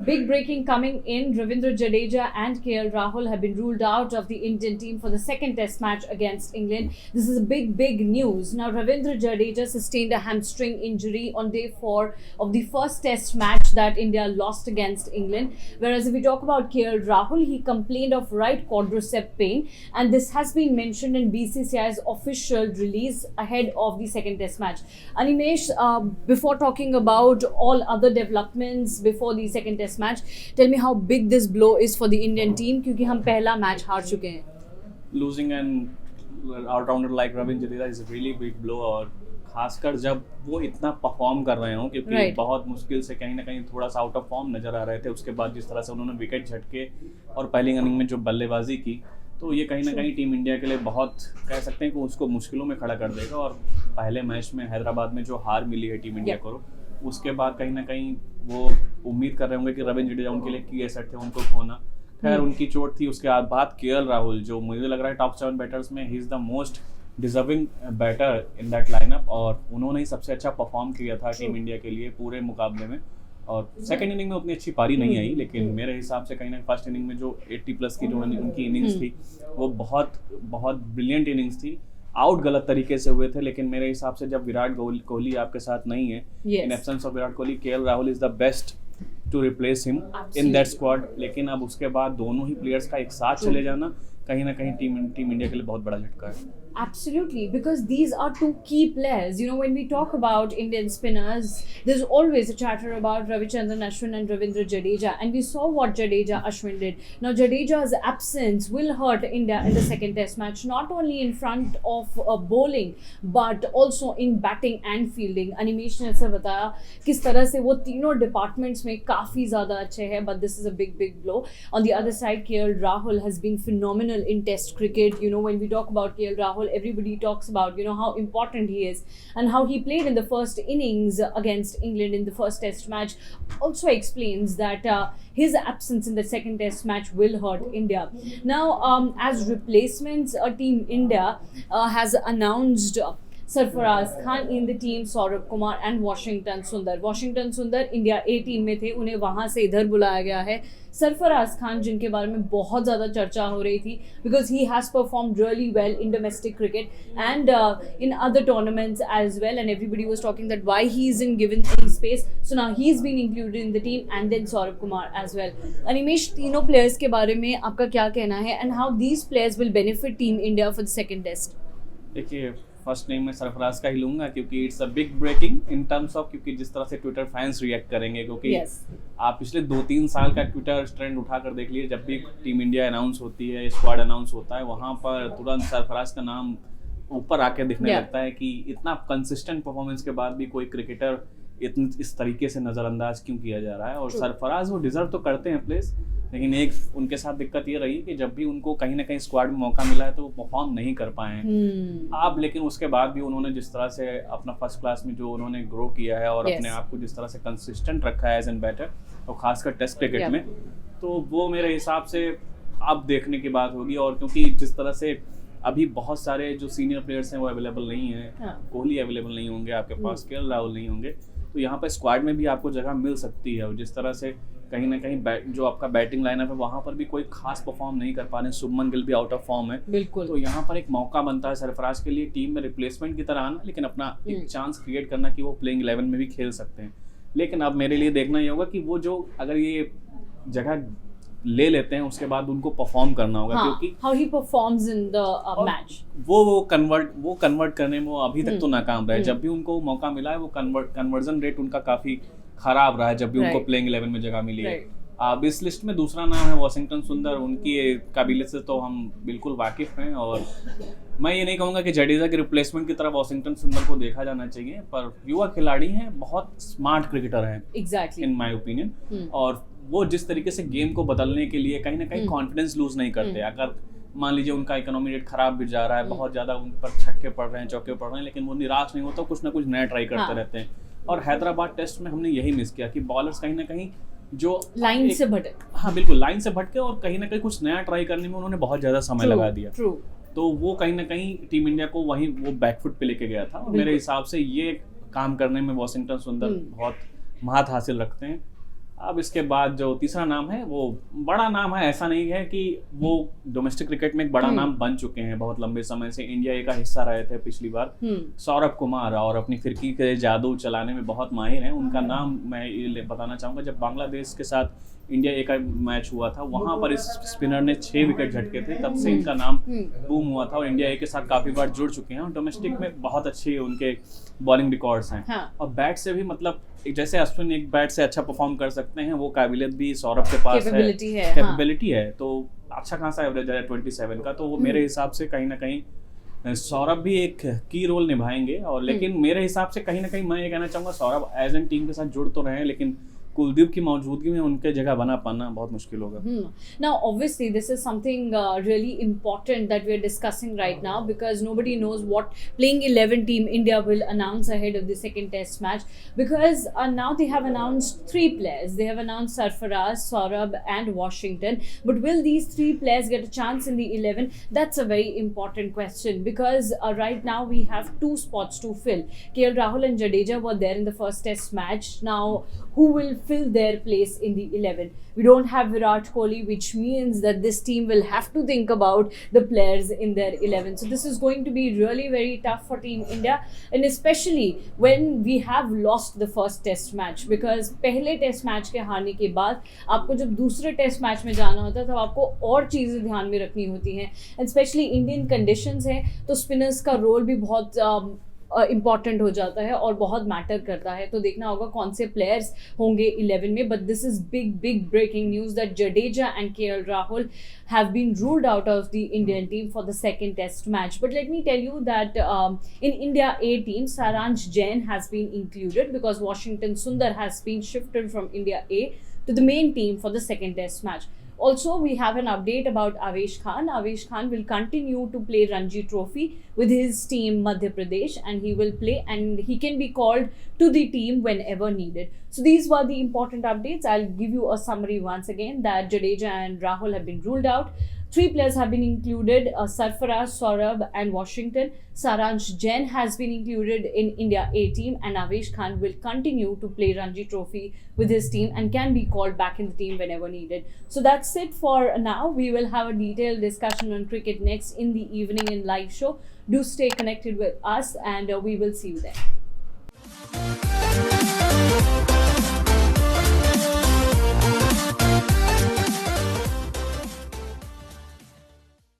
Big breaking coming in. Ravindra Jadeja and KL Rahul have been ruled out of the Indian team for the second test match against England. This is a big news. Now, Ravindra Jadeja sustained a hamstring injury on day 4 of the first test match that India lost against England. Whereas if we talk about KL Rahul, he complained of right quadricep pain, and this has been mentioned in BCCI's official release ahead of the second test match. Animesh, before talking about all other developments before the second test match, tell me how big this blow is for the Indian team, क्योंकि हम पहला match हार चुके हैं. Losing an all-rounder like Ravindra Jadeja is a really big blow, और खासकर जब वो इतना परफॉर्म कर रहे हो, क्योंकि बहुत मुश्किल से कहीं ना कहीं थोड़ा सा आउट ऑफ फॉर्म नजर आ रहे थे. उसके बाद जिस तरह से उन्होंने विकेट झटके और पहली इनिंग में जो बल्लेबाजी की, तो ये कहीं ना कहीं टीम इंडिया के लिए बहुत कह सकते हैं कि उसको मुश्किलों में खड़ा कर देगा. और पहले मैच में हैदराबाद में जो हार मिली है टीम इंडिया को, उसके बाद कहीं ना कहीं वो उम्मीद कर रहे होंगे कि रविंद्र जडेजा उनके लिए की एसेट थे, उनको खोना. खैर उनकी चोट थी. उसके बाद केएल राहुल, जो मुझे लग रहा है टॉप 7 बैटर्स में he is the most deserving batter in that lineup, और उन्होंने ही सबसे अच्छा परफॉर्म किया था टीम इंडिया के लिए पूरे मुकाबले में. और सेकंड इनिंग में उतनी अच्छी पारी नहीं आई, लेकिन मेरे हिसाब से कहीं ना फर्स्ट इनिंग में जो 80+ की जो उनकी इनिंग्स थी, वो बहुत ब्रिलियंट इनिंग्स थी. आउट गलत तरीके से हुए थे, लेकिन मेरे हिसाब से जब विराट कोहली आपके साथ नहीं है, in absence of Virat Kohli, KL Rahul is the best to replace him in that squad. लेकिन अब उसके बाद दोनों ही प्लेयर्स का एक साथ चले जाना कहीं ना कहीं टीम इंडिया के लिए बहुत बड़ा झटका है. Absolutely, because these are two key players. You know, when we talk about Indian spinners, there's always a chatter about Ravichandran Ashwin and Ravindra Jadeja, and we saw what Jadeja Ashwin did. Now, Jadeja's absence will hurt India in the second test match, not only in front of bowling, but also in batting and fielding. Animesh ने ऐसा बताया किस तरह से वो तीनों departments में काफ़ी ज़्यादा अच्छे हैं, but this is a big blow. On the other side, KL Rahul has been phenomenal in test cricket. You know, when we talk about KL Rahul, everybody talks about, you know, how important he is and how he played in the first innings against England in the first test match also explains that his absence in the second test match will hurt India. Now, as replacements, Team India has announced Sarfaraz Khan in the team, Saurabh Kumar and Washington Sundar India A team में थे, उन्हें वहाँ से इधर बुलाया गया है. सरफराज खान, जिनके बारे में बहुत ज़्यादा चर्चा हो रही थी, because he has performed really well in domestic cricket and in other tournaments as well, and everybody was talking that why he isn't given any space. So now he's been included in the team, and then Saurabh Kumar as well. Animesh, तीनों players के बारे में आपका क्या कहना है, and how these players will benefit Team India for the second test? देखिए, first name में सरफराज का ही लूंगा, क्योंकि it's a big breaking in terms of, क्योंकि जिस तरह से ट्विटर फैंस रिएक्ट करेंगे, क्योंकि आप पिछले 2-3 साल का ट्विटर ट्रेंड उठा कर देख लीजिए, जब भी टीम इंडिया अनाउंस होती है, स्क्वाड अनाउंस होता है, वहाँ पर तुरंत सरफराज का नाम ऊपर आके दिखने लगता है कि इतना कंसिस्टेंट परफॉर्मेंस के बाद भी कोई क्रिकेटर इस तरीके से नज़रअंदाज क्यों किया जा रहा है. और सरफराज वो डिजर्व तो करते हैं प्लेस, लेकिन एक उनके साथ दिक्कत ये रही कि जब भी उनको कहीं ना कहीं स्क्वाड में मौका मिला है तो वो परफॉर्म नहीं कर पाए हैं. आप लेकिन उसके बाद भी उन्होंने जिस तरह से अपना फर्स्ट क्लास में जो उन्होंने ग्रो किया है और अपने आप को जिस तरह से कंसिस्टेंट रखा है एज एन बैटर, और खासकर टेस्ट क्रिकेट में, तो वो मेरे हिसाब से अब देखने की बात होगी. और क्योंकि जिस तरह से अभी बहुत सारे जो सीनियर प्लेयर्स हैं वो अवेलेबल नहीं है, कोहली अवेलेबल नहीं होंगे आपके पास, केएल राहुल नहीं होंगे, तो यहाँ पर स्क्वाड में भी आपको जगह मिल सकती है. और जिस तरह से कहीं ना कहीं जो आपका बैटिंग लाइनअप है, वहाँ पर भी कोई खास परफॉर्म नहीं कर पा रहे हैं. शुभमन गिल भी आउट ऑफ फॉर्म है, बिल्कुल. तो यहाँ पर एक मौका बनता है सरफराज के लिए टीम में रिप्लेसमेंट की तरह आना, लेकिन अपना एक चांस क्रिएट करना कि वो प्लेइंग 11 में भी खेल सकते हैं. लेकिन अब मेरे लिए देखना ये होगा कि वो जो अगर ये जगह ले लेते हैं, उसके बाद उनको परफॉर्म करना होगा, क्योंकि how he performs in the match, वो कन्वर्ट करने में वो अभी तक तो नाकाम रहे. जब भी उनको मौका मिला है, वो कन्वर्जन रेट उनका काफी खराब रहा है जब भी उनको प्लेइंग 11 में जगह मिली है. अब इस लिस्ट में दूसरा नाम है वॉशिंगटन सुंदर. उनकी काबिलियत से तो हम बिल्कुल वाकिफ हैं, और मैं ये नहीं कहूँगा कि जडेजा के रिप्लेसमेंट की तरफ वॉशिंगटन सुंदर को देखा जाना चाहिए, पर युवा खिलाड़ी हैं, बहुत स्मार्ट क्रिकेटर हैं इन माय ओपिनियन. और वो जिस तरीके से गेम को बदलने के लिए कहीं ना कहीं कॉन्फिडेंस लूज नहीं करते. अगर मान लीजिए उनका इकोनॉमी रेट खराब भी जा रहा है, बहुत ज़्यादा उन पर छक्के पड़ रहे हैं, चौके पड़ रहे हैं, लेकिन वो निराश नहीं होता, कुछ ना कुछ नया ट्राई करते रहते हैं. और हैदराबाद टेस्ट में हमने यही मिस किया कि बॉलर्स कहीं ना कहीं जो लाइन से भटके, हाँ बिल्कुल लाइन से भटके, और कहीं ना कहीं कुछ नया ट्राई करने में उन्होंने बहुत ज़्यादा समय लगा दिया. तो वो कहीं ना कहीं टीम इंडिया को वहीं वो बैकफुट पे लेके गया था. मेरे हिसाब से ये काम करने में वॉशिंगटन सुंदर बहुत महारत हासिल रखते हैं. अब इसके बाद जो तीसरा नाम है वो बड़ा नाम है, ऐसा नहीं है कि वो डोमेस्टिक क्रिकेट में एक बड़ा नाम बन चुके हैं, बहुत लंबे समय से इंडिया ए का हिस्सा रहे थे पिछली बार। सौरभ कुमार, और अपनी फिरकी के जादू चलाने में बहुत माहिर हैं। उनका नाम मैं ये बताना चाहूँगा, जब बांग्लादेश के साथ इंडिया ए का मैच हुआ था वहां पर इस स्पिनर ने 6 विकेट झटके थे, तब से इनका नाम बूम हुआ था और इंडिया ए के साथ काफी बार जुड़ चुके हैं और डोमेस्टिक में बहुत अच्छे उनके बॉलिंग रिकॉर्ड्स हैं। हाँ। और बैट से भी मतलब जैसे अश्विन एक बैट से अच्छा परफॉर्म कर सकते हैं, वो काबिलियत भी सौरभ के पास कैपेबिलिटी है। तो अच्छा खासा एवरेज है 27 का, तो वो मेरे हिसाब से कहीं ना कहीं सौरभ भी एक की रोल निभाएंगे। और लेकिन मेरे हिसाब से कहीं ना कहीं मैं ये कहना चाहूंगा सौरभ एज एन टीम के साथ जुड़ तो रहे हैं, लेकिन कुलदीप की मौजूदगी में उनके जगह बना पाना बहुत मुश्किल होगा। Now, obviously, this is something really important that we are discussing right now, because nobody knows what playing 11 team India will announce ahead of the second test match, because now they have announced 3 players. They have announced Sarfaraz, Saurabh and Washington. But will these 3 players get a chance in the 11? That's a very important question, because right now we have 2 spots to fill. KL Rahul and Jadeja were there in the first test match. Now, who will fill their place in the 11? We don't have Virat Kohli, which means that this team will have to think about the players in their 11. So this is going to be really very tough for Team India, and especially when we have lost the first test match, because पहले test match के हारने के बाद आपको जब दूसरे test match में जाना होता है तब आपको और चीज़ें ध्यान में रखनी होती हैं, एंड स्पेशली इंडियन कंडीशंस हैं तो स्पिनर्स का रोल भी बहुत इम्पॉर्टेंट हो जाता है और बहुत मैटर करता है। तो देखना होगा कौन से प्लेयर्स होंगे 11 में। But this is big breaking news that Jadeja and KL Rahul have been ruled out of the Indian team for the second test match. But let me tell you that in India A team, Saransh Jain has been included because Washington Sundar has been shifted from India A to the main team for the second test match. Also, we have an update about Avesh Khan. Avesh Khan will continue to play Ranji Trophy with his team Madhya Pradesh, and he will play and he can be called to the team whenever needed. So these were the important updates. I'll give you a summary once again that Jadeja and Rahul have been ruled out. 3 players have been included, Sarfaraz, Saurabh and Washington. Saransh Jain has been included in India A team, and Avesh Khan will continue to play Ranji Trophy with his team and can be called back in the team whenever needed. So that's it for now. We will have a detailed discussion on cricket next in the evening in live show. Do stay connected with us, and we will see you there.